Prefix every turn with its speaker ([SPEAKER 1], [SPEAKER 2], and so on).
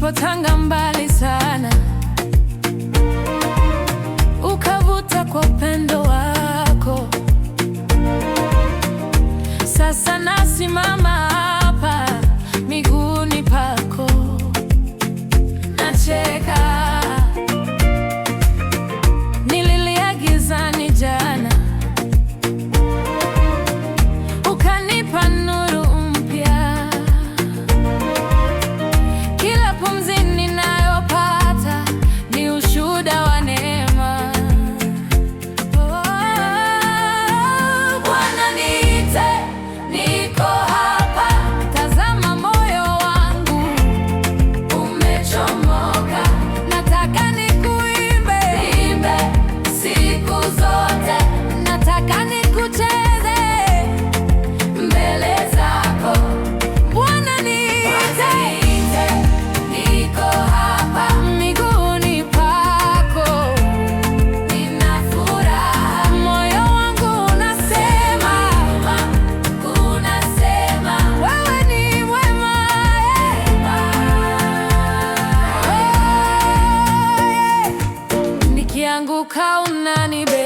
[SPEAKER 1] Nilipotanga mbali sana, ukavuta kwa upendo wako. Sasa nasimama hapa miguuni pako, nacheka. Nililia gizani jana, ukanipa nuru mpya. Kila pumzi ninayopata ni ushuhuda wa neema. Bwana niite, niko hapa. Tazama moyo wangu umechomoka. Nataka nikuimbe siku zote. Nataka nikucheze mbele zako. Bwana niite, niko hapa miguuni pako. Nina furaha, moyo wangu unasema wewe ni mwema. Nikianguka unanibeba.